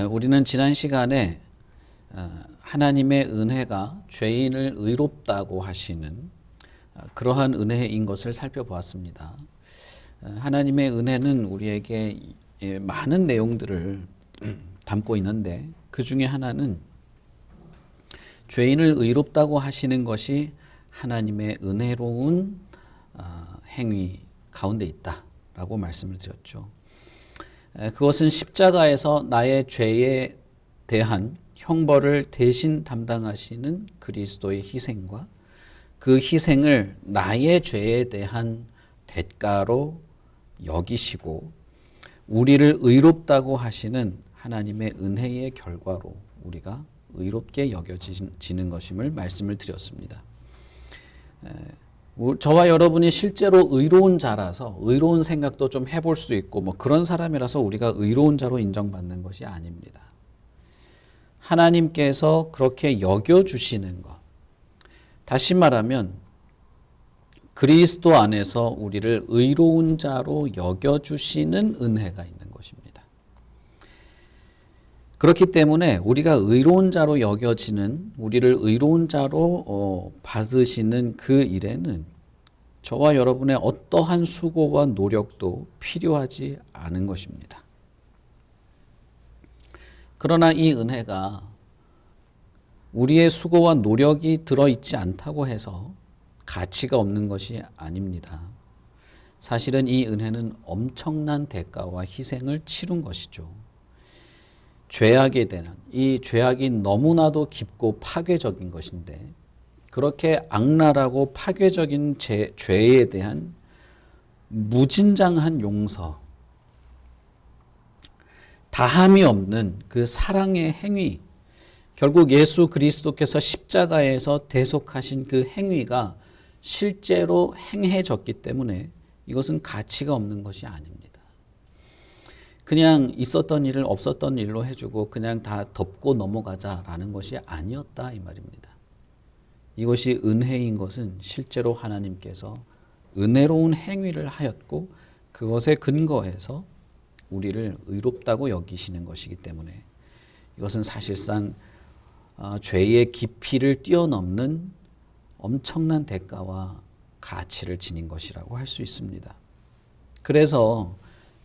우리는 지난 시간에 하나님의 은혜가 죄인을 의롭다고 하시는 그러한 은혜인 것을 살펴보았습니다. 하나님의 은혜는 우리에게 많은 내용들을 담고 있는데 그 중에 하나는 죄인을 의롭다고 하시는 것이 하나님의 은혜로운 행위 가운데 있다라고 말씀을 드렸죠. 그것은 십자가에서 나의 죄에 대한 형벌을 대신 담당하시는 그리스도의 희생과 그 희생을 나의 죄에 대한 대가로 여기시고 우리를 의롭다고 하시는 하나님의 은혜의 결과로 우리가 의롭게 여겨지는 것임을 말씀을 드렸습니다. 저와 여러분이 실제로 의로운 자라서 의로운 생각도 좀 해볼 수 있고 그런 사람이라서 우리가 의로운 자로 인정받는 것이 아닙니다. 하나님께서 그렇게 여겨주시는 것, 다시 말하면 그리스도 안에서 우리를 의로운 자로 여겨주시는 은혜가 있는 것입니다. 그렇기 때문에 우리가 의로운 자로 여겨지는, 우리를 의로운 자로 받으시는 그 일에는 저와 여러분의 어떠한 수고와 노력도 필요하지 않은 것입니다. 그러나 이 은혜가 우리의 수고와 노력이 들어있지 않다고 해서 가치가 없는 것이 아닙니다. 사실은 이 은혜는 엄청난 대가와 희생을 치룬 것이죠. 죄악에 대한, 이 죄악이 너무나도 깊고 파괴적인 것인데 그렇게 악랄하고 파괴적인 죄에 대한 무진장한 용서, 다함이 없는 그 사랑의 행위, 결국 예수 그리스도께서 십자가에서 대속하신 그 행위가 실제로 행해졌기 때문에 이것은 가치가 없는 것이 아닙니다. 그냥 있었던 일을 없었던 일로 해주고 그냥 다 덮고 넘어가자라는 것이 아니었다 이 말입니다. 이것이 은혜인 것은 실제로 하나님께서 은혜로운 행위를 하였고 그것에 근거해서 우리를 의롭다고 여기시는 것이기 때문에 이것은 사실상 죄의 깊이를 뛰어넘는 엄청난 대가와 가치를 지닌 것이라고 할 수 있습니다. 그래서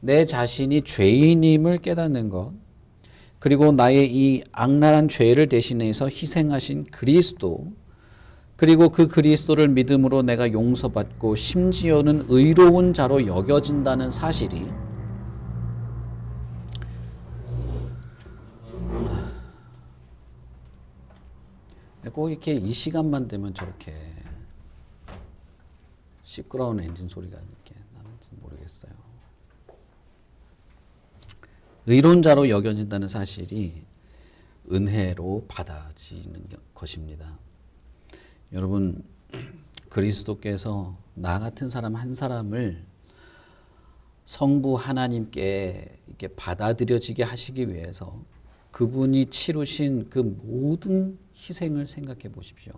내 자신이 죄인임을 깨닫는 것, 그리고 나의 이 악랄한 죄를 대신해서 희생하신 그리스도, 그리고 그 그리스도를 믿음으로 내가 용서받고 심지어는 의로운 자로 여겨진다는 사실이 꼭 이렇게 이 시간만 되면 저렇게 시끄러운 엔진 소리가 이렇게 나는지 모르겠어요. 의로운 자로 여겨진다는 사실이 은혜로 받아지는 것입니다. 여러분, 그리스도께서 나 같은 사람 한 사람을 성부 하나님께 이렇게 받아들여지게 하시기 위해서 그분이 치르신 그 모든 희생을 생각해 보십시오.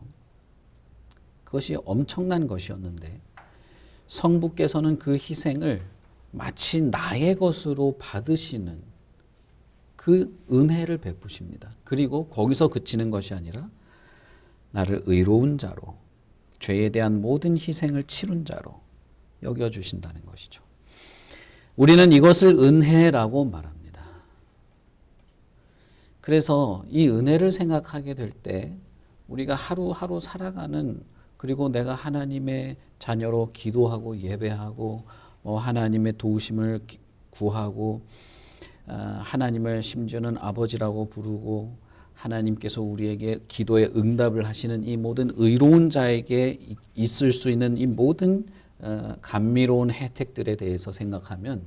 그것이 엄청난 것이었는데 성부께서는 그 희생을 마치 나의 것으로 받으시는 그 은혜를 베푸십니다. 그리고 거기서 그치는 것이 아니라 나를 의로운 자로, 죄에 대한 모든 희생을 치룬 자로 여겨주신다는 것이죠. 우리는 이것을 은혜라고 말합니다. 그래서 이 은혜를 생각하게 될 때 우리가 하루하루 살아가는, 그리고 내가 하나님의 자녀로 기도하고 예배하고 하나님의 도우심을 구하고 하나님을 심지어는 아버지라고 부르고 하나님께서 우리에게 기도에 응답을 하시는 이 모든 의로운 자에게 있을 수 있는 이 모든 감미로운 혜택들에 대해서 생각하면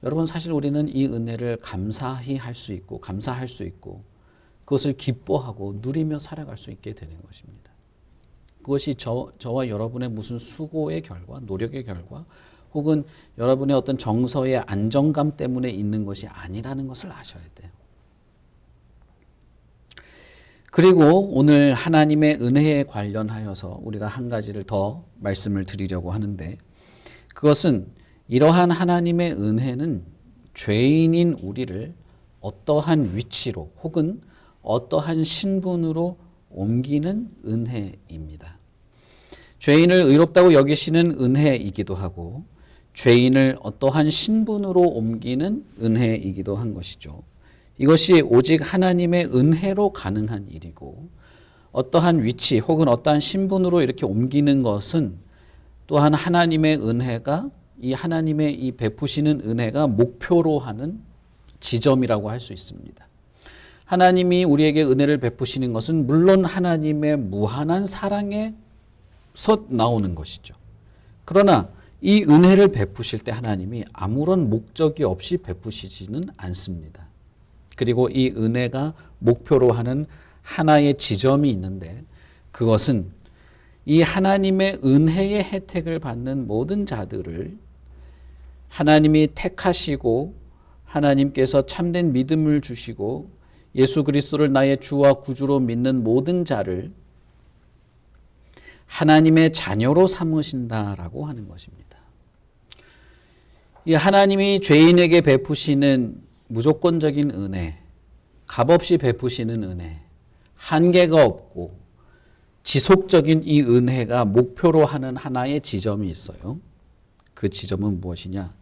여러분, 사실 우리는 이 은혜를 감사히 할 수 있고 감사할 수 있고 그것을 기뻐하고 누리며 살아갈 수 있게 되는 것입니다. 그것이 저와 여러분의 무슨 수고의 결과, 노력의 결과, 혹은 여러분의 어떤 정서의 안정감 때문에 있는 것이 아니라는 것을 아셔야 돼요. 그리고 오늘 하나님의 은혜에 관련하여서 우리가 한 가지를 더 말씀을 드리려고 하는데, 그것은 이러한 하나님의 은혜는 죄인인 우리를 어떠한 위치로 혹은 어떠한 신분으로 옮기는 은혜입니다. 죄인을 의롭다고 여기시는 은혜이기도 하고 죄인을 어떠한 신분으로 옮기는 은혜이기도 한 것이죠. 이것이 오직 하나님의 은혜로 가능한 일이고 어떠한 위치 혹은 어떠한 신분으로 이렇게 옮기는 것은 또한 하나님의 은혜가 이 하나님의 이 베푸시는 은혜가 목표로 하는 지점이라고 할 수 있습니다. 하나님이 우리에게 은혜를 베푸시는 것은 물론 하나님의 무한한 사랑에서 나오는 것이죠. 그러나 이 은혜를 베푸실 때 하나님이 아무런 목적이 없이 베푸시지는 않습니다. 그리고 이 은혜가 목표로 하는 하나의 지점이 있는데 그것은 이 하나님의 은혜의 혜택을 받는 모든 자들을 하나님이 택하시고 하나님께서 참된 믿음을 주시고 예수 그리스도를 나의 주와 구주로 믿는 모든 자를 하나님의 자녀로 삼으신다라고 하는 것입니다. 이 하나님이 죄인에게 베푸시는 무조건적인 은혜, 값없이 베푸시는 은혜, 한계가 없고 지속적인 이 은혜가 목표로 하는 하나의 지점이 있어요. 그 지점은 무엇이냐?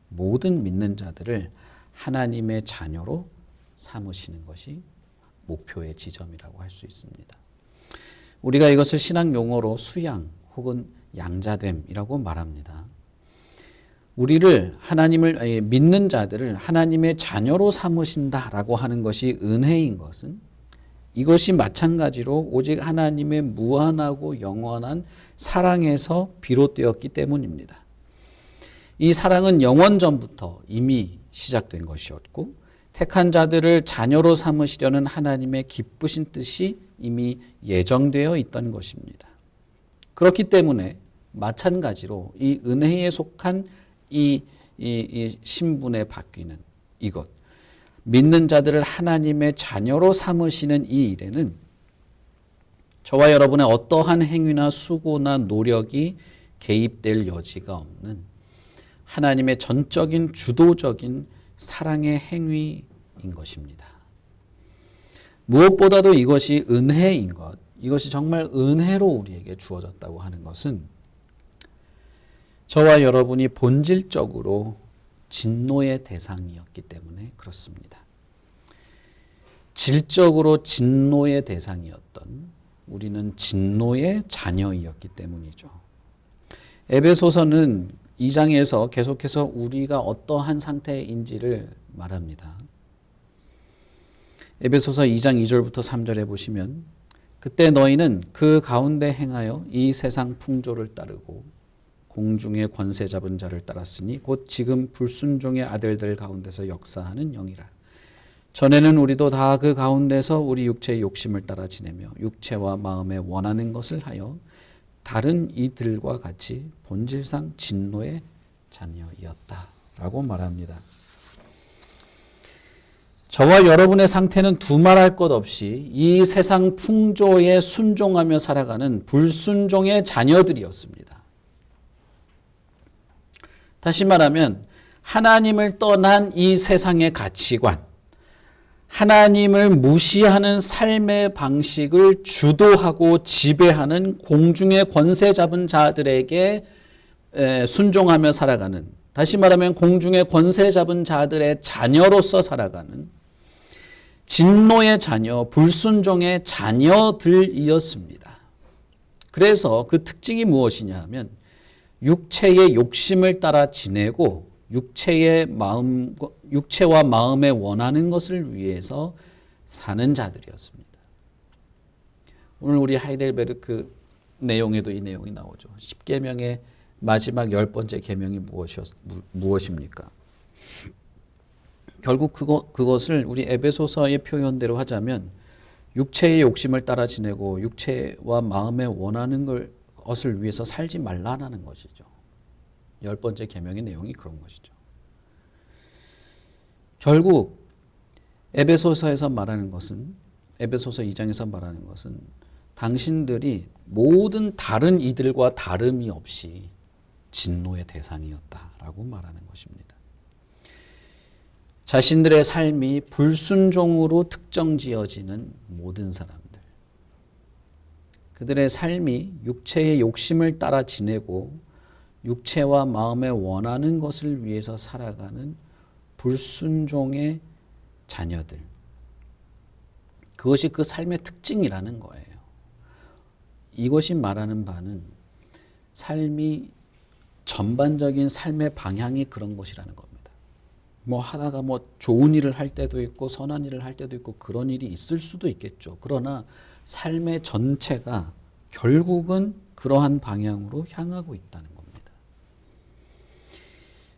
모든 믿는 자들을 하나님의 자녀로 삼으시는 것이 목표의 지점이라고 할 수 있습니다. 우리가 이것을 신학 용어로 수양 혹은 양자됨이라고 말합니다. 우리를 하나님을 믿는 자들을 하나님의 자녀로 삼으신다라고 하는 것이 은혜인 것은 이것이 마찬가지로 오직 하나님의 무한하고 영원한 사랑에서 비롯되었기 때문입니다. 이 사랑은 영원 전부터 이미 시작된 것이었고 택한 자들을 자녀로 삼으시려는 하나님의 기쁘신 뜻이 이미 예정되어 있던 것입니다. 그렇기 때문에 마찬가지로 이 은혜에 속한 이 신분에 바뀌는 이것, 믿는 자들을 하나님의 자녀로 삼으시는 이 일에는 저와 여러분의 어떠한 행위나 수고나 노력이 개입될 여지가 없는 하나님의 전적인 주도적인 사랑의 행위인 것입니다. 무엇보다도 이것이 은혜인 것, 이것이 정말 은혜로 우리에게 주어졌다고 하는 것은 저와 여러분이 본질적으로 진노의 대상이었기 때문에 그렇습니다. 질적으로 진노의 대상이었던 우리는 진노의 자녀이었기 때문이죠. 에베소서는 2장에서 계속해서 우리가 어떠한 상태인지를 말합니다. 에베소서 2장 2절부터 3절에 보시면 그때 너희는 그 가운데 행하여 이 세상 풍조를 따르고 공중의 권세 잡은 자를 따랐으니 곧 지금 불순종의 아들들 가운데서 역사하는 영이라. 전에는 우리도 다 그 가운데서 우리 육체의 욕심을 따라 지내며 육체와 마음에 원하는 것을 하여 다른 이들과 같이 본질상 진노의 자녀이었다라고 말합니다. 저와 여러분의 상태는 두말할 것 없이 이 세상 풍조에 순종하며 살아가는 불순종의 자녀들이었습니다. 다시 말하면 하나님을 떠난 이 세상의 가치관, 하나님을 무시하는 삶의 방식을 주도하고 지배하는 공중의 권세 잡은 자들에게 순종하며 살아가는, 다시 말하면 공중의 권세 잡은 자들의 자녀로서 살아가는 진노의 자녀, 불순종의 자녀들이었습니다. 그래서 그 특징이 무엇이냐 하면 육체의 욕심을 따라 지내고 육체와 마음에 원하는 것을 위해서 사는 자들이었습니다. 오늘 우리 하이델베르크 내용에도 이 내용이 나오죠. 10계명의 마지막 10번째 계명이 무엇입니까? 결국 그것을 우리 에베소서의 표현대로 하자면 육체의 욕심을 따라 지내고 육체와 마음에 원하는 것을 위해서 살지 말라는 것이죠. 10번째 계명의 내용이 그런 것이죠. 결국 에베소서에서 말하는 것은, 에베소서 2장에서 말하는 것은 당신들이 모든 다른 이들과 다름이 없이 진노의 대상이었다라고 말하는 것입니다. 자신들의 삶이 불순종으로 특정지어지는 모든 사람들. 그들의 삶이 육체의 욕심을 따라 지내고 육체와 마음에 원하는 것을 위해서 살아가는 불순종의 자녀들. 그것이 그 삶의 특징이라는 거예요. 이것이 말하는 바는 삶이 전반적인 삶의 방향이 그런 것이라는 겁니다. 뭐 하다가 뭐 좋은 일을 할 때도 있고 선한 일을 할 때도 있고 그런 일이 있을 수도 있겠죠. 그러나 삶의 전체가 결국은 그러한 방향으로 향하고 있다는 겁니다.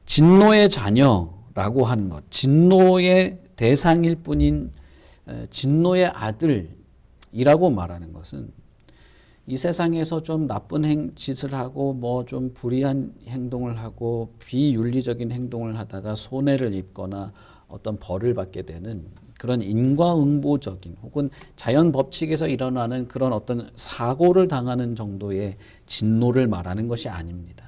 진노의 자녀라고 하는 것, 진노의 대상일 뿐인 진노의 아들이라고 말하는 것은 이 세상에서 좀 나쁜 짓을 하고 뭐 좀 불의한 행동을 하고 비윤리적인 행동을 하다가 손해를 입거나 어떤 벌을 받게 되는 그런 인과응보적인 혹은 자연 법칙에서 일어나는 그런 어떤 사고를 당하는 정도의 진노를 말하는 것이 아닙니다.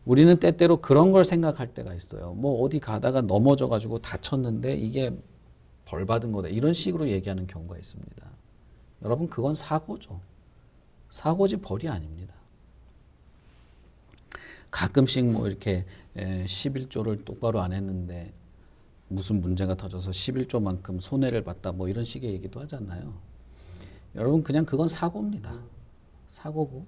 우리는 때때로 그런 걸 생각할 때가 있어요. 뭐 어디 가다가 넘어져 가지고 다쳤는데 이게 벌 받은 거다. 이런 식으로 얘기하는 경우가 있습니다. 여러분 그건 사고죠. 사고지 벌이 아닙니다. 가끔씩 뭐 이렇게 11조를 똑바로 안 했는데 무슨 문제가 터져서 11조만큼 손해를 봤다 뭐 이런 식의 얘기도 하잖아요. 여러분 그냥 그건 사고입니다. 사고고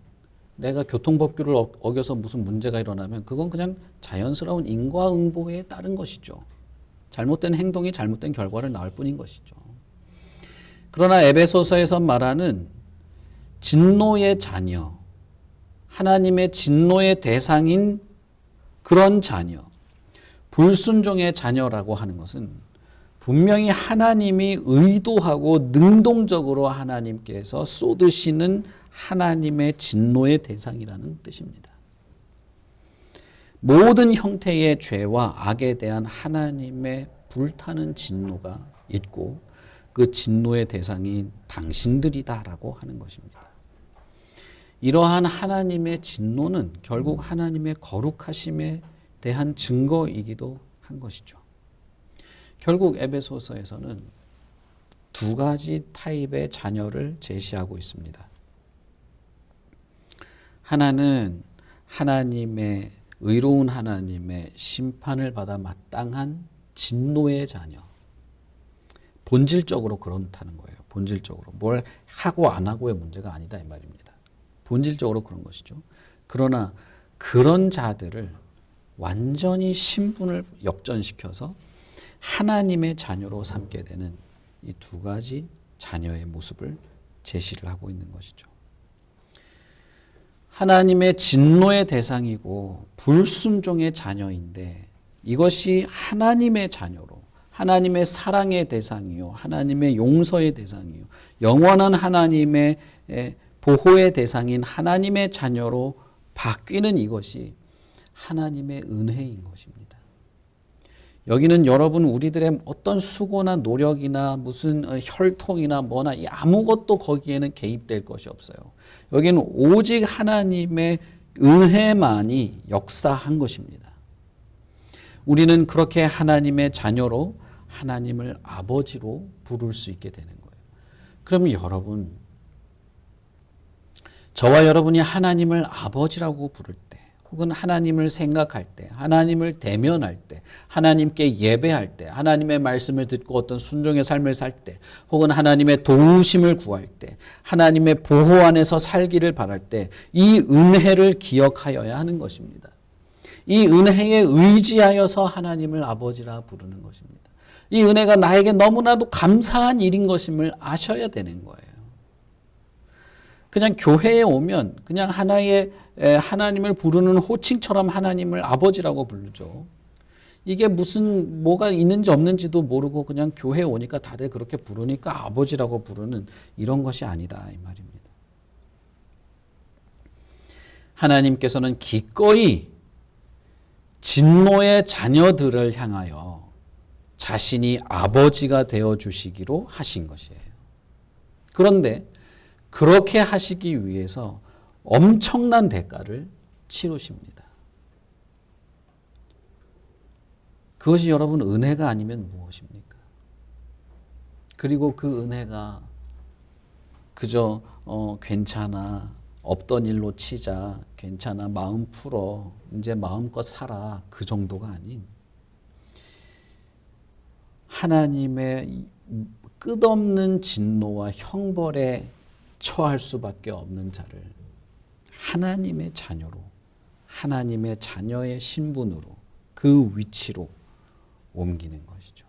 내가 교통법규를 어겨서 무슨 문제가 일어나면 그건 그냥 자연스러운 인과응보에 따른 것이죠. 잘못된 행동이 잘못된 결과를 낳을 뿐인 것이죠. 그러나 에베소서에서 말하는 진노의 자녀, 하나님의 진노의 대상인 그런 자녀, 불순종의 자녀라고 하는 것은 분명히 하나님이 의도하고 능동적으로 하나님께서 쏟으시는 하나님의 진노의 대상이라는 뜻입니다. 모든 형태의 죄와 악에 대한 하나님의 불타는 진노가 있고 그 진노의 대상이 당신들이다라고 하는 것입니다. 이러한 하나님의 진노는 결국 하나님의 거룩하심에 대한 증거이기도 한 것이죠. 결국 에베소서에서는 두 가지 타입의 자녀를 제시하고 있습니다. 하나는 하나님의 의로운 하나님의 심판을 받아 마땅한 진노의 자녀. 본질적으로 그렇다는 거예요. 본질적으로. 뭘 하고 안 하고의 문제가 아니다 이 말입니다. 본질적으로 그런 것이죠. 그러나 그런 자들을 완전히 신분을 역전시켜서 하나님의 자녀로 삼게 되는 이 두 가지 자녀의 모습을 제시를 하고 있는 것이죠. 하나님의 진노의 대상이고 불순종의 자녀인데 이것이 하나님의 자녀로 하나님의 사랑의 대상이요 하나님의 용서의 대상이요 영원한 하나님의 보호의 대상인 하나님의 자녀로 바뀌는 이것이 하나님의 은혜인 것입니다. 여기는 여러분 우리들의 어떤 수고나 노력이나 무슨 혈통이나 뭐나 아무것도 거기에는 개입될 것이 없어요. 여기는 오직 하나님의 은혜만이 역사한 것입니다. 우리는 그렇게 하나님의 자녀로 하나님을 아버지로 부를 수 있게 되는 거예요. 그러면 여러분, 저와 여러분이 하나님을 아버지라고 부를 때 혹은 하나님을 생각할 때, 하나님을 대면할 때, 하나님께 예배할 때, 하나님의 말씀을 듣고 어떤 순종의 삶을 살 때, 혹은 하나님의 도우심을 구할 때, 하나님의 보호 안에서 살기를 바랄 때, 이 은혜를 기억하여야 하는 것입니다. 이 은혜에 의지하여서 하나님을 아버지라 부르는 것입니다. 이 은혜가 나에게 너무나도 감사한 일인 것임을 아셔야 되는 거예요. 그냥 교회에 오면 그냥 하나의 하나님을 부르는 호칭처럼 하나님을 아버지라고 부르죠. 이게 무슨 뭐가 있는지 없는지도 모르고 그냥 교회에 오니까 다들 그렇게 부르니까 아버지라고 부르는 이런 것이 아니다 이 말입니다. 하나님께서는 기꺼이 진노의 자녀들을 향하여 자신이 아버지가 되어 주시기로 하신 것이에요. 그런데 그렇게 하시기 위해서 엄청난 대가를 치르십니다. 그것이 여러분 은혜가 아니면 무엇입니까? 그리고 그 은혜가 그저 괜찮아, 없던 일로 치자, 괜찮아, 마음 풀어, 이제 마음껏 살아, 그 정도가 아닌 하나님의 끝없는 진노와 형벌에 처할 수밖에 없는 자를 하나님의 자녀로, 하나님의 자녀의 신분으로, 그 위치로 옮기는 것이죠.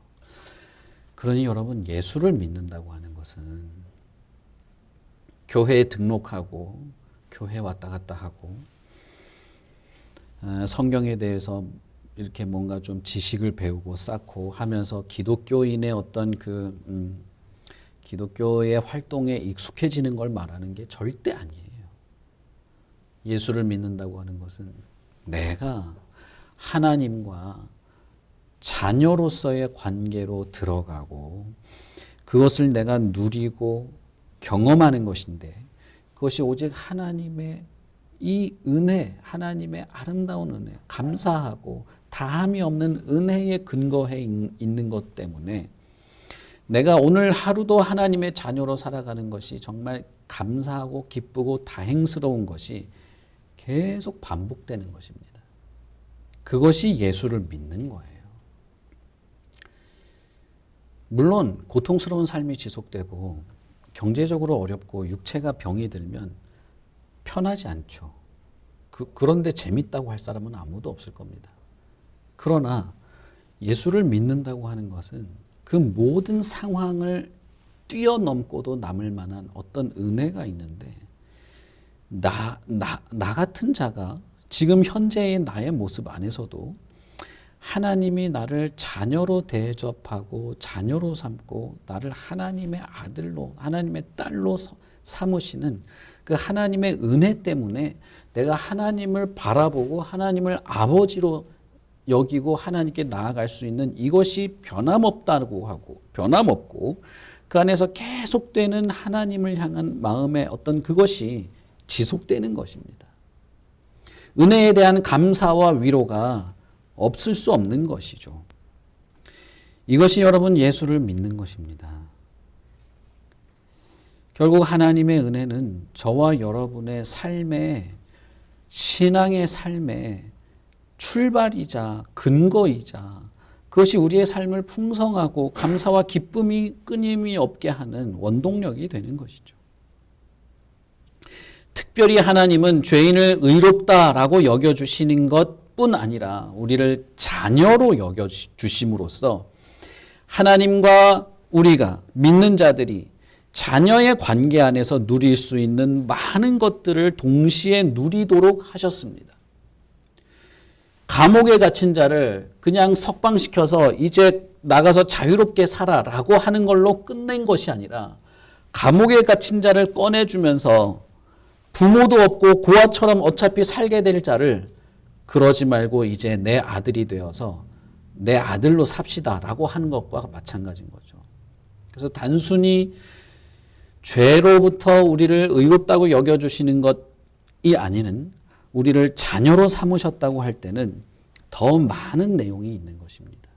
그러니 여러분, 예수를 믿는다고 하는 것은 교회에 등록하고 교회 왔다 갔다 하고 성경에 대해서 이렇게 뭔가 좀 지식을 배우고 쌓고 하면서 기독교인의 어떤 기독교의 활동에 익숙해지는 걸 말하는 게 절대 아니에요. 예수를 믿는다고 하는 것은 내가 하나님과 자녀로서의 관계로 들어가고 그것을 내가 누리고 경험하는 것인데, 그것이 오직 하나님의 이 은혜, 하나님의 아름다운 은혜, 감사하고 다함이 없는 은혜에 근거해 있는 것 때문에 내가 오늘 하루도 하나님의 자녀로 살아가는 것이 정말 감사하고 기쁘고 다행스러운 것이 계속 반복되는 것입니다. 그것이 예수를 믿는 거예요. 물론 고통스러운 삶이 지속되고 경제적으로 어렵고 육체가 병이 들면 편하지 않죠. 그런데 재밌다고 할 사람은 아무도 없을 겁니다. 그러나 예수를 믿는다고 하는 것은 그 모든 상황을 뛰어넘고도 남을 만한 어떤 은혜가 있는데, 나 같은 자가 지금 현재의 나의 모습 안에서도 하나님이 나를 자녀로 대접하고 자녀로 삼고 나를 하나님의 아들로, 하나님의 딸로 삼으시는 그 하나님의 은혜 때문에 내가 하나님을 바라보고 하나님을 아버지로 여기고 하나님께 나아갈 수 있는 이것이 변함없다고 하고, 변함없고 그 안에서 계속되는 하나님을 향한 마음의 어떤 그것이 지속되는 것입니다. 은혜에 대한 감사와 위로가 없을 수 없는 것이죠. 이것이 여러분 예수를 믿는 것입니다. 결국 하나님의 은혜는 저와 여러분의 삶의, 신앙의 삶의 출발이자 근거이자 그것이 우리의 삶을 풍성하고 감사와 기쁨이 끊임이 없게 하는 원동력이 되는 것이죠. 특별히 하나님은 죄인을 의롭다라고 여겨주시는 것뿐 아니라 우리를 자녀로 여겨주심으로써 하나님과 우리가 믿는 자들이 자녀의 관계 안에서 누릴 수 있는 많은 것들을 동시에 누리도록 하셨습니다. 감옥에 갇힌 자를 그냥 석방시켜서 이제 나가서 자유롭게 살아라고 하는 걸로 끝낸 것이 아니라 감옥에 갇힌 자를 꺼내주면서 부모도 없고 고아처럼 어차피 살게 될 자를 그러지 말고 이제 내 아들이 되어서 내 아들로 삽시다라고 하는 것과 마찬가지인 거죠. 그래서 단순히 죄로부터 우리를 의롭다고 여겨주시는 것이 아니는 우리를 자녀로 삼으셨다고 할 때는 더 많은 내용이 있는 것입니다.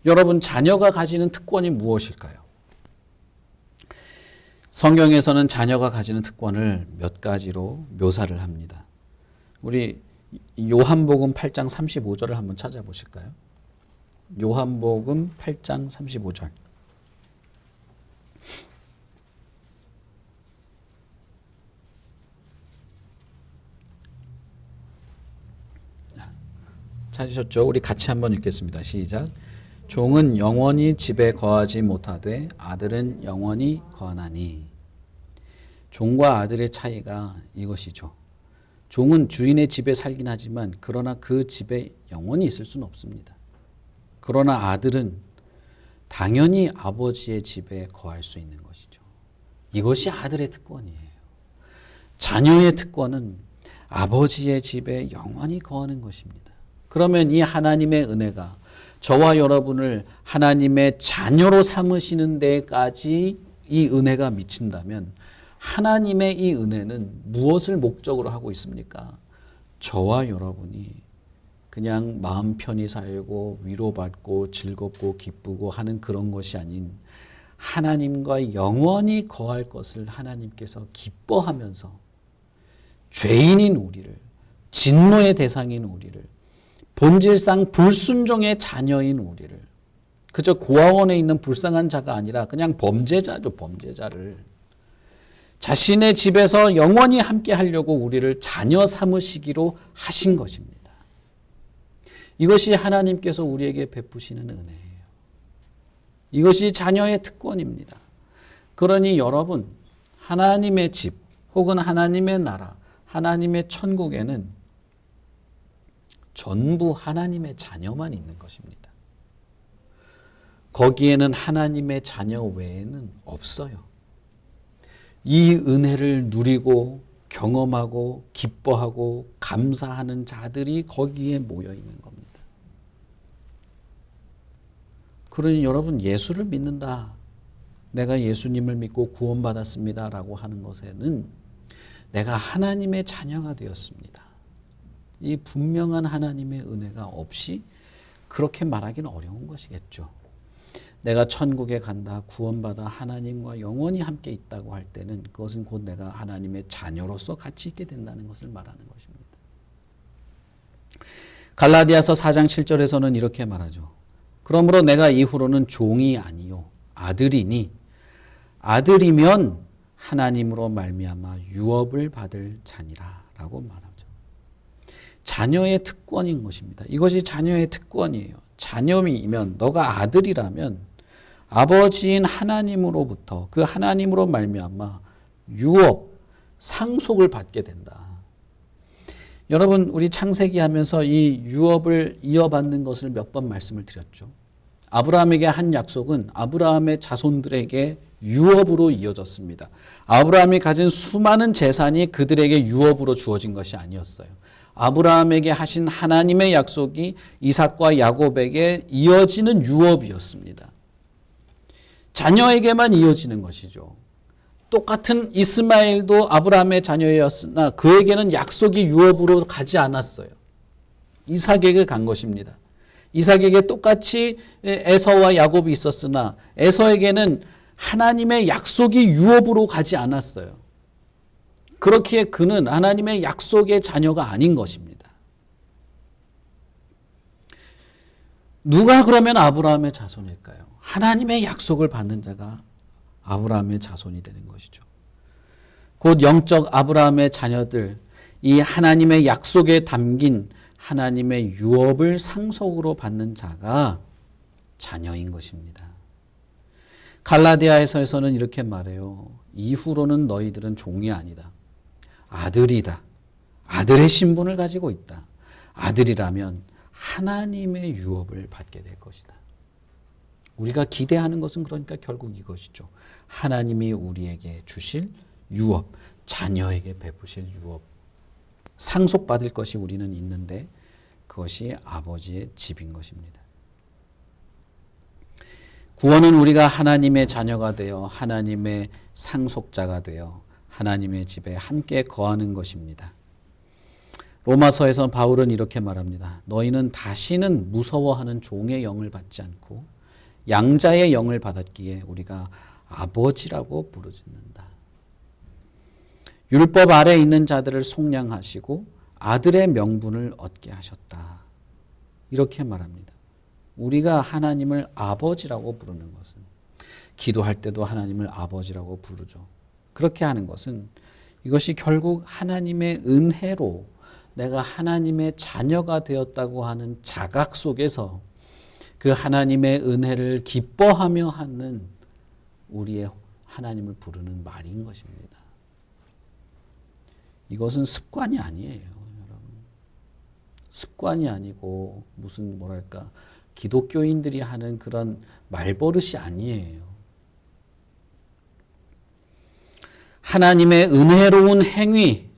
여러분, 자녀가 가지는 특권이 무엇일까요? 성경에서는 자녀가 가지는 특권을 몇 가지로 묘사를 합니다. 우리 요한복음 8장 35절을 한번 찾아보실까요? 요한복음 8장 35절. 찾으셨죠? 우리 같이 한번 읽겠습니다. 시작. 종은 영원히 집에 거하지 못하되 아들은 영원히 거하나니. 종과 아들의 차이가 이것이죠. 종은 주인의 집에 살긴 하지만 그러나 그 집에 영원히 있을 수는 없습니다. 그러나 아들은 당연히 아버지의 집에 거할 수 있는 것이죠. 이것이 아들의 특권이에요. 자녀의 특권은 아버지의 집에 영원히 거하는 것입니다. 그러면 이 하나님의 은혜가 저와 여러분을 하나님의 자녀로 삼으시는 데까지 이 은혜가 미친다면 하나님의 이 은혜는 무엇을 목적으로 하고 있습니까? 저와 여러분이 그냥 마음 편히 살고 위로받고 즐겁고 기쁘고 하는 그런 것이 아닌 하나님과 영원히 거할 것을 하나님께서 기뻐하면서 죄인인 우리를, 진노의 대상인 우리를, 본질상 불순종의 자녀인 우리를, 그저 고아원에 있는 불쌍한 자가 아니라 그냥 범죄자죠. 범죄자를 자신의 집에서 영원히 함께 하려고 우리를 자녀 삼으시기로 하신 것입니다. 이것이 하나님께서 우리에게 베푸시는 은혜예요. 이것이 자녀의 특권입니다. 그러니 여러분, 하나님의 집 혹은 하나님의 나라, 하나님의 천국에는 전부 하나님의 자녀만 있는 것입니다. 거기에는 하나님의 자녀 외에는 없어요. 이 은혜를 누리고 경험하고 기뻐하고 감사하는 자들이 거기에 모여 있는 겁니다. 그러니 여러분, 예수를 믿는다, 내가 예수님을 믿고 구원받았습니다 라고 하는 것에는 내가 하나님의 자녀가 되었습니다, 이 분명한 하나님의 은혜가 없이 그렇게 말하기는 어려운 것이겠죠. 내가 천국에 간다, 구원받아 하나님과 영원히 함께 있다고 할 때는 그것은 곧 내가 하나님의 자녀로서 같이 있게 된다는 것을 말하는 것입니다. 갈라디아서 4장 7절에서는 이렇게 말하죠. 그러므로 내가 이후로는 종이 아니요 아들이니 아들이면 하나님으로 말미암아 유업을 받을 자니라 라고 말하죠. 자녀의 특권인 것입니다. 이것이 자녀의 특권이에요. 자녀이면, 너가 아들이라면 아버지인 하나님으로부터, 그 하나님으로 말미암아 유업, 상속을 받게 된다. 여러분, 우리 창세기 하면서 이 유업을 이어받는 것을 몇 번 말씀을 드렸죠. 아브라함에게 한 약속은 아브라함의 자손들에게 유업으로 이어졌습니다. 아브라함이 가진 수많은 재산이 그들에게 유업으로 주어진 것이 아니었어요. 아브라함에게 하신 하나님의 약속이 이삭과 야곱에게 이어지는 유업이었습니다. 자녀에게만 이어지는 것이죠. 똑같은 이스마엘도 아브라함의 자녀였으나 그에게는 약속이 유업으로 가지 않았어요. 이삭에게 간 것입니다. 이삭에게 똑같이 에서와 야곱이 있었으나 에서에게는 하나님의 약속이 유업으로 가지 않았어요. 그렇기에 그는 하나님의 약속의 자녀가 아닌 것입니다. 누가 그러면 아브라함의 자손일까요? 하나님의 약속을 받는 자가 아브라함의 자손이 되는 것이죠. 곧 영적 아브라함의 자녀들, 이 하나님의 약속에 담긴 하나님의 유업을 상속으로 받는 자가 자녀인 것입니다. 갈라디아에서는 이렇게 말해요. 이후로는 너희들은 종이 아니다, 아들이다. 아들의 신분을 가지고 있다. 아들이라면 하나님의 유업을 받게 될 것이다. 우리가 기대하는 것은 그러니까 결국 이것이죠. 하나님이 우리에게 주실 유업, 자녀에게 베푸실 유업, 상속받을 것이 우리는 있는데 그것이 아버지의 집인 것입니다. 구원은 우리가 하나님의 자녀가 되어 하나님의 상속자가 되어 하나님의 집에 함께 거하는 것입니다. 로마서에서 바울은 이렇게 말합니다. 너희는 다시는 무서워하는 종의 영을 받지 않고 양자의 영을 받았기에 우리가 아버지라고 부르짖는다. 율법 아래 있는 자들을 속량하시고 아들의 명분을 얻게 하셨다. 이렇게 말합니다. 우리가 하나님을 아버지라고 부르는 것은, 기도할 때도 하나님을 아버지라고 부르죠. 그렇게 하는 것은 이것이 결국 하나님의 은혜로 내가 하나님의 자녀가 되었다고 하는 자각 속에서 그 하나님의 은혜를 기뻐하며 하는 우리의 하나님을 부르는 말인 것입니다. 이것은 습관이 아니에요, 여러분. 습관이 아니고 무슨 뭐랄까 기독교인들이 하는 그런 말버릇이 아니에요. 하나님의 은혜로운 행위,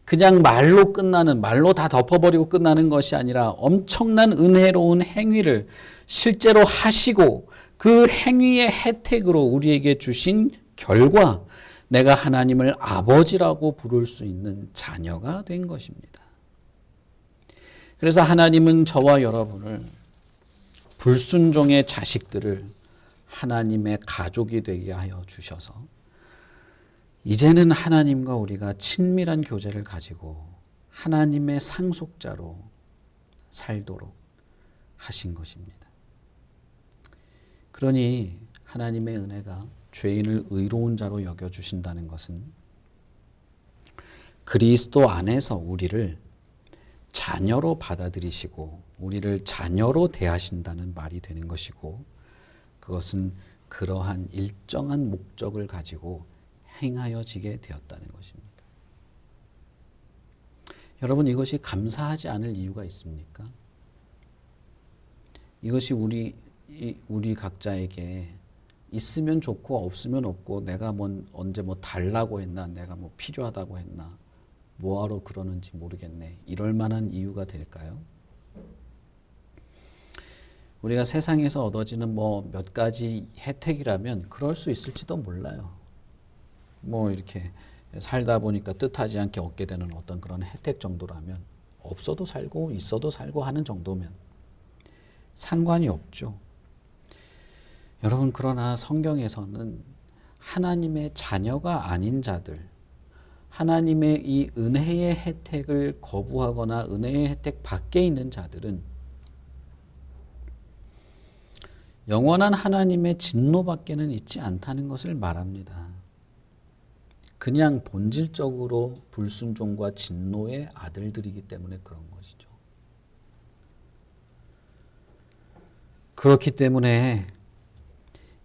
그냥 말로 끝나는, 말로 다 덮어버리고 끝나는 것이 아니라 엄청난 은혜로운 행위를 실제로 하시고 그 행위의 혜택으로 우리에게 주신 결과 내가 하나님을 아버지라고 부를 수 있는 자녀가 된 것입니다. 그래서 하나님은 저와 여러분을 불순종의 자식들을 하나님의 가족이 되게 하여 주셔서 이제는 하나님과 우리가 친밀한 교제를 가지고 하나님의 상속자로 살도록 하신 것입니다. 그러니 하나님의 은혜가 죄인을 의로운 자로 여겨주신다는 것은 그리스도 안에서 우리를 자녀로 받아들이시고 우리를 자녀로 대하신다는 말이 되는 것이고, 그것은 그러한 일정한 목적을 가지고 행하여지게 되었다는 것입니다. 여러분, 이것이 감사하지 않을 이유가 있습니까? 이것이 우리 각자에게 있으면 좋고 없으면 없고, 내가 언제 달라고 했나, 내가 필요하다고 했나, 뭐하러 그러는지 모르겠네, 이럴 만한 이유가 될까요? 우리가 세상에서 얻어지는 몇 가지 혜택이라면 그럴 수 있을지도 몰라요. 이렇게 살다 보니까 뜻하지 않게 얻게 되는 어떤 그런 혜택 정도라면, 없어도 살고 있어도 살고 하는 정도면 상관이 없죠. 여러분, 그러나 성경에서는 하나님의 자녀가 아닌 자들, 하나님의 이 은혜의 혜택을 거부하거나 은혜의 혜택 밖에 있는 자들은 영원한 하나님의 진노밖에는 있지 않다는 것을 말합니다. 그냥 본질적으로 불순종과 진노의 아들들이기 때문에 그런 것이죠. 그렇기 때문에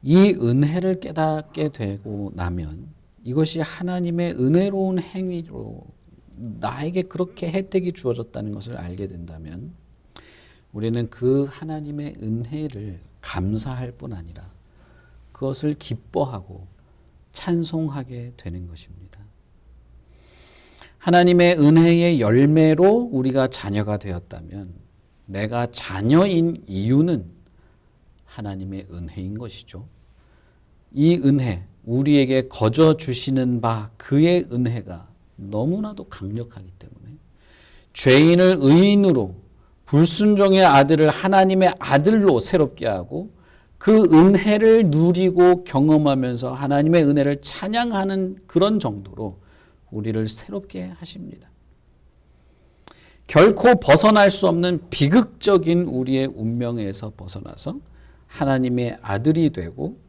이 은혜를 깨닫게 되고 나면, 이것이 하나님의 은혜로운 행위로 나에게 그렇게 혜택이 주어졌다는 것을 알게 된다면, 우리는 그 하나님의 은혜를 감사할 뿐 아니라 그것을 기뻐하고 찬송하게 되는 것입니다. 하나님의 은혜의 열매로 우리가 자녀가 되었다면, 내가 자녀인 이유는 하나님의 은혜인 것이죠. 이 은혜, 우리에게 거저 주시는 바 그의 은혜가 너무나도 강력하기 때문에 죄인을 의인으로, 불순종의 아들을 하나님의 아들로 새롭게 하고 그 은혜를 누리고 경험하면서 하나님의 은혜를 찬양하는 그런 정도로 우리를 새롭게 하십니다. 결코 벗어날 수 없는 비극적인 우리의 운명에서 벗어나서 하나님의 아들이 되고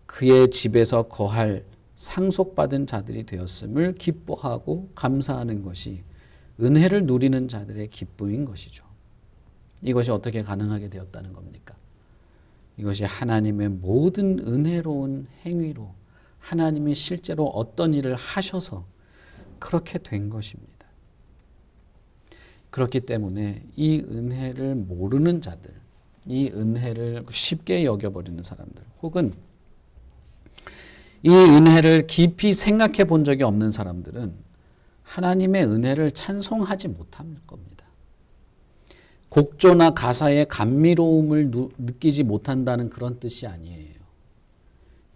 그의 집에서 거할 상속받은 자들이 되었음을 기뻐하고 감사하는 것이 은혜를 누리는 자들의 기쁨인 것이죠. 이것이 어떻게 가능하게 되었다는 겁니까? 이것이 하나님의 모든 은혜로운 행위로 하나님이 실제로 어떤 일을 하셔서 그렇게 된 것입니다. 그렇기 때문에 이 은혜를 모르는 자들, 이 은혜를 쉽게 여겨버리는 사람들, 혹은 이 은혜를 깊이 생각해 본 적이 없는 사람들은 하나님의 은혜를 찬송하지 못할 겁니다. 곡조나 가사의 감미로움을 느끼지 못한다는 그런 뜻이 아니에요.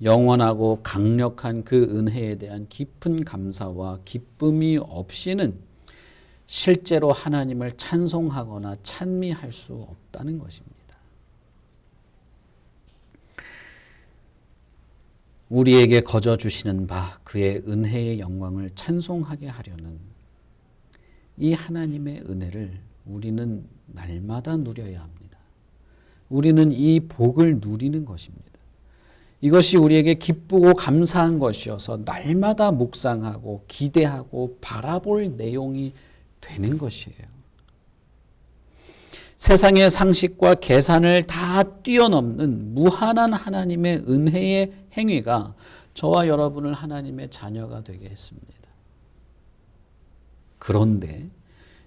영원하고 강력한 그 은혜에 대한 깊은 감사와 기쁨이 없이는 실제로 하나님을 찬송하거나 찬미할 수 없다는 것입니다. 우리에게 거저 주시는 바 그의 은혜의 영광을 찬송하게 하려는 이 하나님의 은혜를 우리는 날마다 누려야 합니다. 우리는 이 복을 누리는 것입니다. 이것이 우리에게 기쁘고 감사한 것이어서 날마다 묵상하고 기대하고 바라볼 내용이 되는 것이에요. 세상의 상식과 계산을 다 뛰어넘는 무한한 하나님의 은혜의 행위가 저와 여러분을 하나님의 자녀가 되게 했습니다. 그런데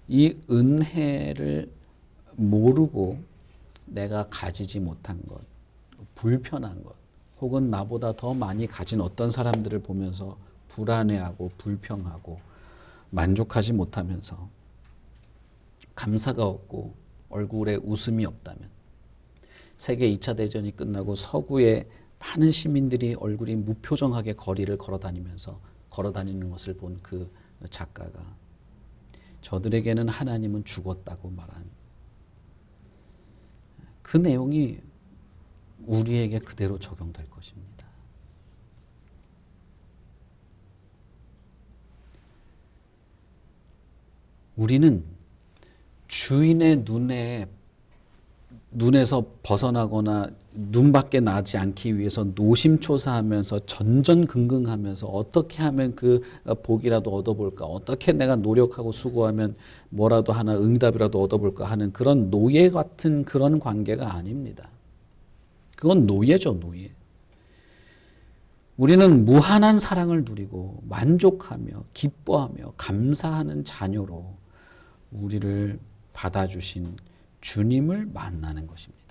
이 은혜를 모르고 내가 가지지 못한 것, 불편한 것, 혹은 나보다 더 많이 가진 어떤 사람들을 보면서 불안해하고 불평하고 만족하지 못하면서 감사가 없고 얼굴에 웃음이 없다면, 세계 2차 대전이 끝나고 서구의 많은 시민들이 얼굴이 무표정하게 거리를 걸어다니는 것을 본 그 작가가 저들에게는 하나님은 죽었다고 말한 그 내용이 우리에게 그대로 적용될 것입니다. 우리는 주인의 눈에서 벗어나거나 눈 밖에 나지 않기 위해서 노심초사하면서 전전긍긍하면서 어떻게 하면 그 복이라도 얻어볼까, 어떻게 내가 노력하고 수고하면 뭐라도 하나 응답이라도 얻어볼까 하는 그런 노예 같은 그런 관계가 아닙니다. 그건 노예죠, 노예. 우리는 무한한 사랑을 누리고 만족하며 기뻐하며 감사하는 자녀로 우리를 받아주신 주님을 만나는 것입니다.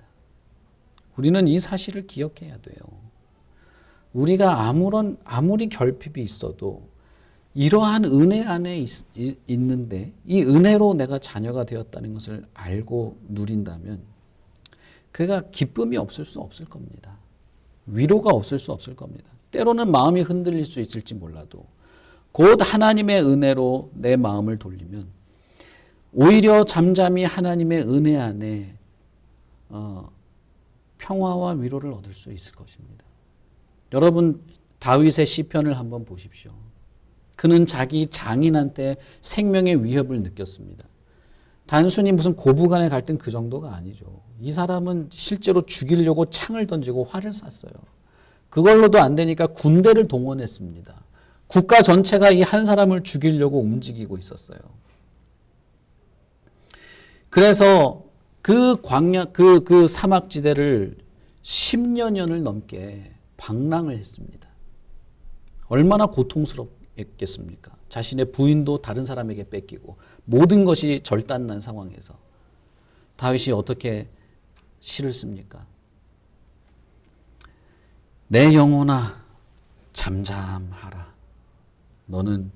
우리는 이 사실을 기억해야 돼요. 우리가 아무리 결핍이 있어도 이러한 은혜 안에 있는데 이 은혜로 내가 자녀가 되었다는 것을 알고 누린다면 그가 기쁨이 없을 수 없을 겁니다. 위로가 없을 수 없을 겁니다. 때로는 마음이 흔들릴 수 있을지 몰라도 곧 하나님의 은혜로 내 마음을 돌리면 오히려 잠잠히 하나님의 은혜 안에 평화와 위로를 얻을 수 있을 것입니다. 여러분 다윗의 시편을 한번 보십시오. 그는 자기 장인한테 생명의 위협을 느꼈습니다. 단순히 무슨 고부간의 갈등 그 정도가 아니죠. 이 사람은 실제로 죽이려고 창을 던지고 활을 쐈어요. 그걸로도 안 되니까 군대를 동원했습니다. 국가 전체가 이 한 사람을 죽이려고 움직이고 있었어요. 그래서 그 광야, 그 사막지대를 10여 년을 넘게 방랑을 했습니다. 얼마나 고통스럽겠습니까? 자신의 부인도 다른 사람에게 뺏기고 모든 것이 절단난 상황에서 다윗이 어떻게 시를 씁니까? 내 영혼아 잠잠하라. 너는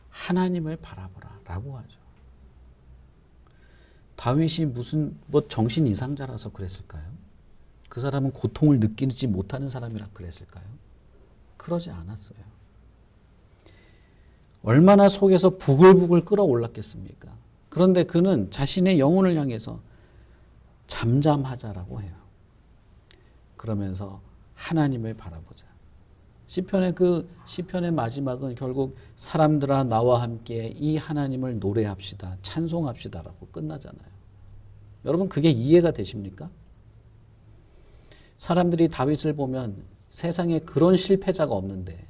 하나님을 바라보라 라고 하죠. 다윗이 무슨 정신 이상자라서 그랬을까요? 그 사람은 고통을 느끼지 못하는 사람이라 그랬을까요? 그러지 않았어요. 얼마나 속에서 부글부글 끓어올랐겠습니까? 그런데 그는 자신의 영혼을 향해서 잠잠하자라고 해요. 그러면서 하나님을 바라보자. 시편의 마지막은 결국 사람들아 나와 함께 이 하나님을 노래합시다, 찬송합시다라고 끝나잖아요. 여러분 그게 이해가 되십니까? 사람들이 다윗을 보면 세상에 그런 실패자가 없는데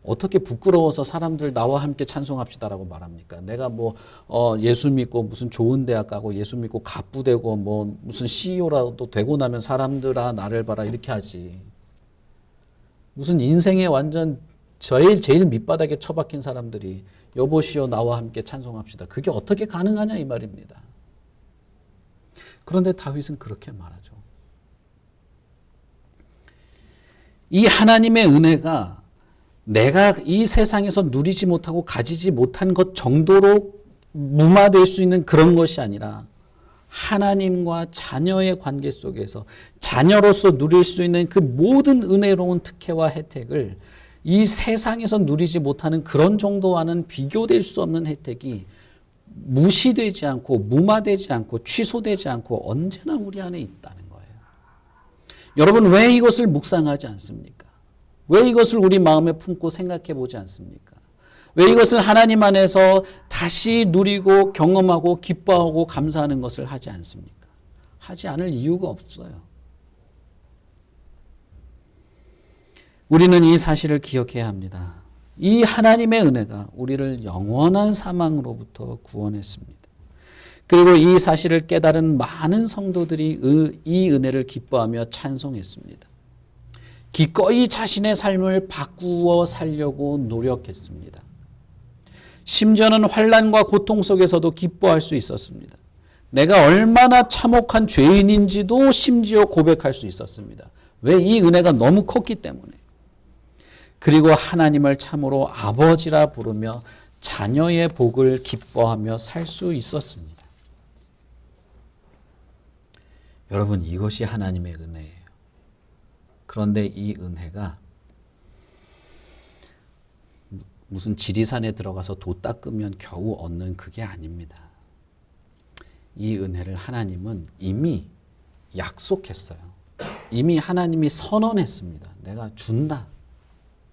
어떻게 부끄러워서 사람들 나와 함께 찬송합시다라고 말합니까? 내가 예수 믿고 무슨 좋은 대학 가고 예수 믿고 갑부되고 무슨 CEO라도 되고 나면 사람들아 나를 봐라 이렇게 하지. 무슨 인생에 완전 제일 밑바닥에 처박힌 사람들이 여보시오 나와 함께 찬송합시다. 그게 어떻게 가능하냐 이 말입니다. 그런데 다윗은 그렇게 말하죠. 이 하나님의 은혜가 내가 이 세상에서 누리지 못하고 가지지 못한 것 정도로 무마될 수 있는 그런 것이 아니라 하나님과 자녀의 관계 속에서 자녀로서 누릴 수 있는 그 모든 은혜로운 특혜와 혜택을 이 세상에서 누리지 못하는 그런 정도와는 비교될 수 없는 혜택이 무시되지 않고 무마되지 않고 취소되지 않고 언제나 우리 안에 있다는 거예요. 여러분 왜 이것을 묵상하지 않습니까? 왜 이것을 우리 마음에 품고 생각해 보지 않습니까? 왜 이것을 하나님 안에서 다시 누리고 경험하고 기뻐하고 감사하는 것을 하지 않습니까? 하지 않을 이유가 없어요. 우리는 이 사실을 기억해야 합니다. 이 하나님의 은혜가 우리를 영원한 사망으로부터 구원했습니다. 그리고 이 사실을 깨달은 많은 성도들이 이 은혜를 기뻐하며 찬송했습니다. 기꺼이 자신의 삶을 바꾸어 살려고 노력했습니다. 심지어는 환난과 고통 속에서도 기뻐할 수 있었습니다. 내가 얼마나 참혹한 죄인인지도 심지어 고백할 수 있었습니다. 왜? 이 은혜가 너무 컸기 때문에. 그리고 하나님을 참으로 아버지라 부르며 자녀의 복을 기뻐하며 살 수 있었습니다. 여러분 이것이 하나님의 은혜예요. 그런데 이 은혜가 무슨 지리산에 들어가서 도 닦으면 겨우 얻는 그게 아닙니다. 이 은혜를 하나님은 이미 약속했어요. 이미 하나님이 선언했습니다. 내가 준다.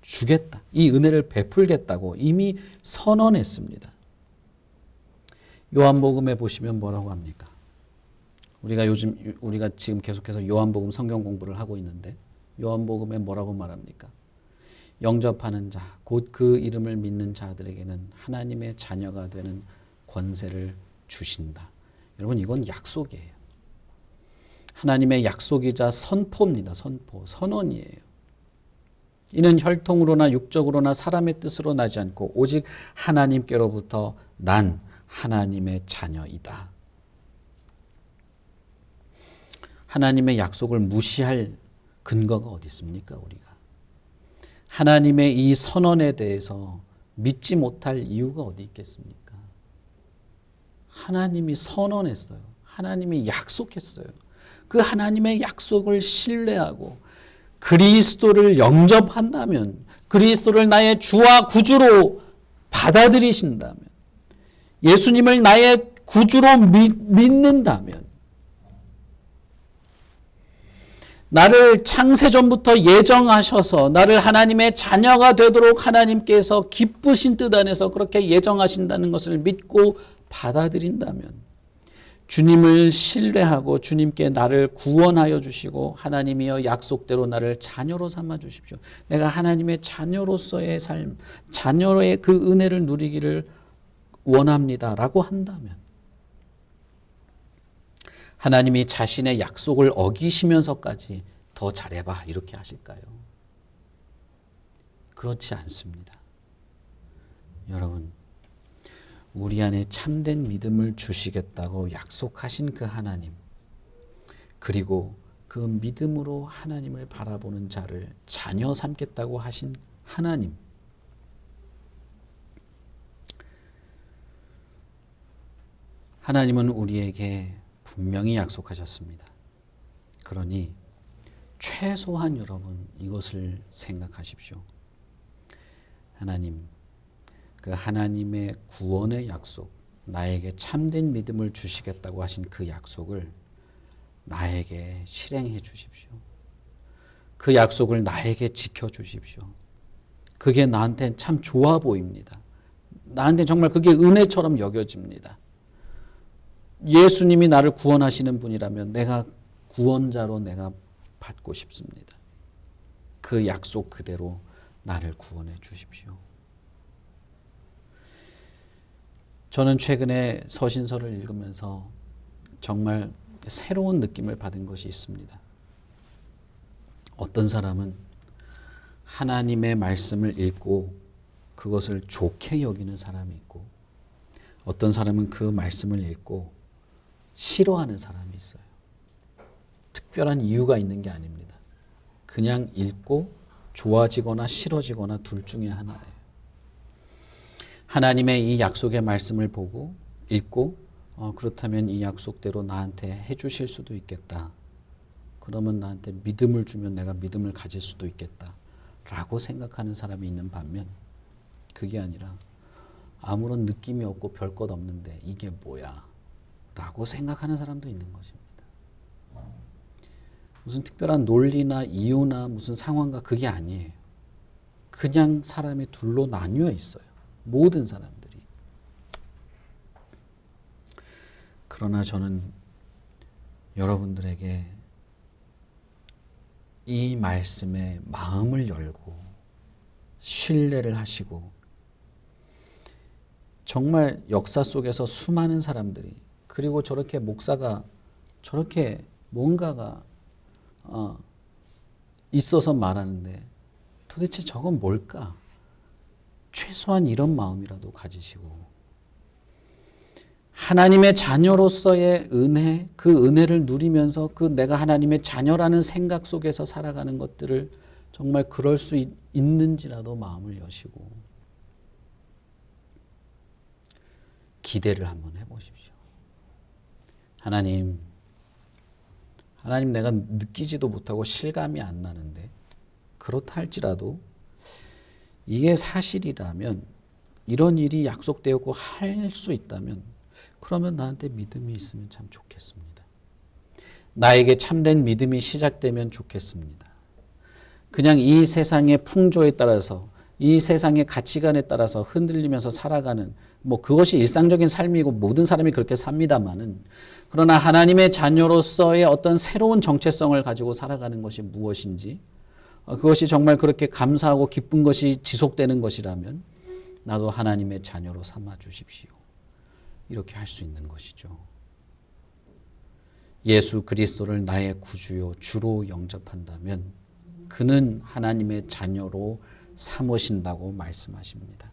주겠다. 이 은혜를 베풀겠다고 이미 선언했습니다. 요한복음에 보시면 뭐라고 합니까? 우리가 지금 계속해서 요한복음 성경 공부를 하고 있는데 요한복음에 뭐라고 말합니까? 영접하는 자, 곧 그 이름을 믿는 자들에게는 하나님의 자녀가 되는 권세를 주신다. 여러분, 이건 약속이에요. 하나님의 약속이자 선포입니다. 선언이에요. 이는 혈통으로나 육적으로나 사람의 뜻으로 나지 않고 오직 하나님께로부터 난 하나님의 자녀이다. 하나님의 약속을 무시할 근거가 어디 있습니까, 우리가? 하나님의 이 선언에 대해서 믿지 못할 이유가 어디 있겠습니까? 하나님이 선언했어요. 하나님이 약속했어요. 그 하나님의 약속을 신뢰하고 그리스도를 영접한다면, 그리스도를 나의 주와 구주로 받아들이신다면, 예수님을 나의 구주로 믿는다면, 나를 창세전부터 예정하셔서 나를 하나님의 자녀가 되도록 하나님께서 기쁘신 뜻 안에서 그렇게 예정하신다는 것을 믿고 받아들인다면, 주님을 신뢰하고 주님께 나를 구원하여 주시고 하나님이여 약속대로 나를 자녀로 삼아 주십시오. 내가 하나님의 자녀로서의 삶, 자녀의 그 은혜를 누리기를 원합니다라고 한다면, 하나님이 자신의 약속을 어기시면서까지 더 잘해봐 이렇게 하실까요? 그렇지 않습니다. 여러분, 우리 안에 참된 믿음을 주시겠다고 약속하신 그 하나님, 그리고 그 믿음으로 하나님을 바라보는 자를 자녀 삼겠다고 하신 하나님, 하나님은 우리에게 분명히 약속하셨습니다. 그러니 최소한 여러분 이것을 생각하십시오. 하나님, 그 하나님의 구원의 약속, 나에게 참된 믿음을 주시겠다고 하신 그 약속을 나에게 실행해 주십시오. 그 약속을 나에게 지켜주십시오. 그게 나한테는 참 좋아 보입니다. 나한테는 정말 그게 은혜처럼 여겨집니다. 예수님이 나를 구원하시는 분이라면 내가 구원자로 내가 받고 싶습니다. 그 약속 그대로 나를 구원해 주십시오. 저는 최근에 서신서를 읽으면서 정말 새로운 느낌을 받은 것이 있습니다. 어떤 사람은 하나님의 말씀을 읽고 그것을 좋게 여기는 사람이 있고, 어떤 사람은 그 말씀을 읽고 싫어하는 사람이 있어요. 특별한 이유가 있는 게 아닙니다. 그냥 읽고 좋아지거나 싫어지거나 둘 중에 하나예요. 하나님의 이 약속의 말씀을 보고 읽고 그렇다면 이 약속대로 나한테 해주실 수도 있겠다. 그러면 나한테 믿음을 주면 내가 믿음을 가질 수도 있겠다 라고 생각하는 사람이 있는 반면, 그게 아니라 아무런 느낌이 없고 별 것 없는데 이게 뭐야 라고 생각하는 사람도 있는 것입니다. 무슨 특별한 논리나 이유나 무슨 상황과 그게 아니에요. 그냥 사람이 둘로 나뉘어 있어요. 모든 사람들이. 그러나 저는 여러분들에게 이 말씀에 마음을 열고 신뢰를 하시고, 정말 역사 속에서 수많은 사람들이, 그리고 저렇게 목사가 저렇게 뭔가가 있어서 말하는데 도대체 저건 뭘까? 최소한 이런 마음이라도 가지시고, 하나님의 자녀로서의 은혜, 그 은혜를 누리면서 그 내가 하나님의 자녀라는 생각 속에서 살아가는 것들을 정말 그럴 수 있는지라도 마음을 여시고 기대를 한번 해보십시오. 하나님 내가 느끼지도 못하고 실감이 안 나는데, 그렇다 할지라도 이게 사실이라면, 이런 일이 약속되었고 할 수 있다면, 그러면 나한테 믿음이 있으면 참 좋겠습니다. 나에게 참된 믿음이 시작되면 좋겠습니다. 그냥 이 세상의 풍조에 따라서, 이 세상의 가치관에 따라서 흔들리면서 살아가는, 그것이 일상적인 삶이고 모든 사람이 그렇게 삽니다마는, 그러나 하나님의 자녀로서의 어떤 새로운 정체성을 가지고 살아가는 것이 무엇인지, 그것이 정말 그렇게 감사하고 기쁜 것이 지속되는 것이라면 나도 하나님의 자녀로 삼아 주십시오. 이렇게 할 수 있는 것이죠. 예수 그리스도를 나의 구주요 주로 영접한다면 그는 하나님의 자녀로 삼으신다고 말씀하십니다.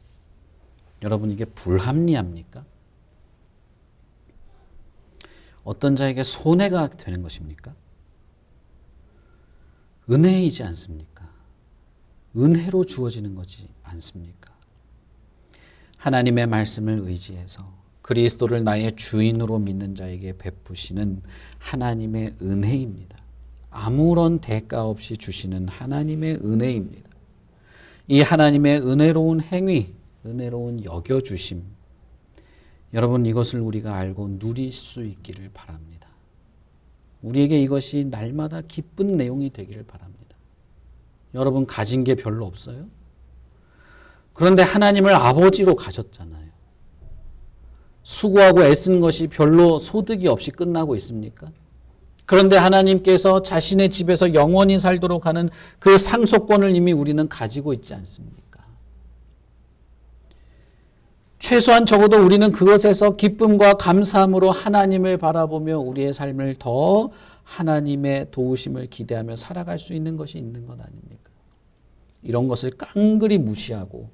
여러분, 이게 불합리합니까? 어떤 자에게 손해가 되는 것입니까? 은혜이지 않습니까? 은혜로 주어지는 거지 않습니까? 하나님의 말씀을 의지해서 그리스도를 나의 주인으로 믿는 자에게 베푸시는 하나님의 은혜입니다. 아무런 대가 없이 주시는 하나님의 은혜입니다. 이 하나님의 은혜로운 행위, 은혜로운 여겨주심, 여러분, 이것을 우리가 알고 누릴 수 있기를 바랍니다. 우리에게 이것이 날마다 기쁜 내용이 되기를 바랍니다. 여러분, 가진 게 별로 없어요? 그런데 하나님을 아버지로 가졌잖아요. 수고하고 애쓴 것이 별로 소득이 없이 끝나고 있습니까? 그런데 하나님께서 자신의 집에서 영원히 살도록 하는 그 상속권을 이미 우리는 가지고 있지 않습니까? 최소한 적어도 우리는 그것에서 기쁨과 감사함으로 하나님을 바라보며 우리의 삶을 더 하나님의 도우심을 기대하며 살아갈 수 있는 것이 있는 것 아닙니까? 이런 것을 깡그리 무시하고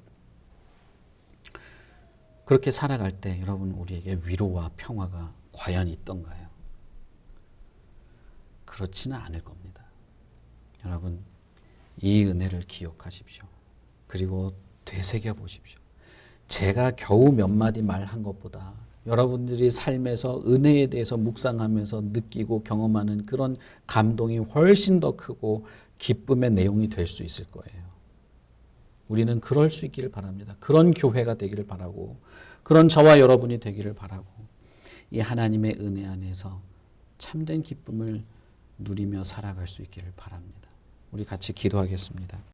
그렇게 살아갈 때 여러분, 우리에게 위로와 평화가 과연 있던가요? 그렇지는 않을 겁니다. 여러분, 이 은혜를 기억하십시오. 그리고 되새겨 보십시오. 제가 겨우 몇 마디 말한 것보다 여러분들이 삶에서 은혜에 대해서 묵상하면서 느끼고 경험하는 그런 감동이 훨씬 더 크고 기쁨의 내용이 될 수 있을 거예요. 우리는 그럴 수 있기를 바랍니다. 그런 교회가 되기를 바라고, 그런 저와 여러분이 되기를 바라고, 이 하나님의 은혜 안에서 참된 기쁨을 누리며 살아갈 수 있기를 바랍니다. 우리 같이 기도하겠습니다.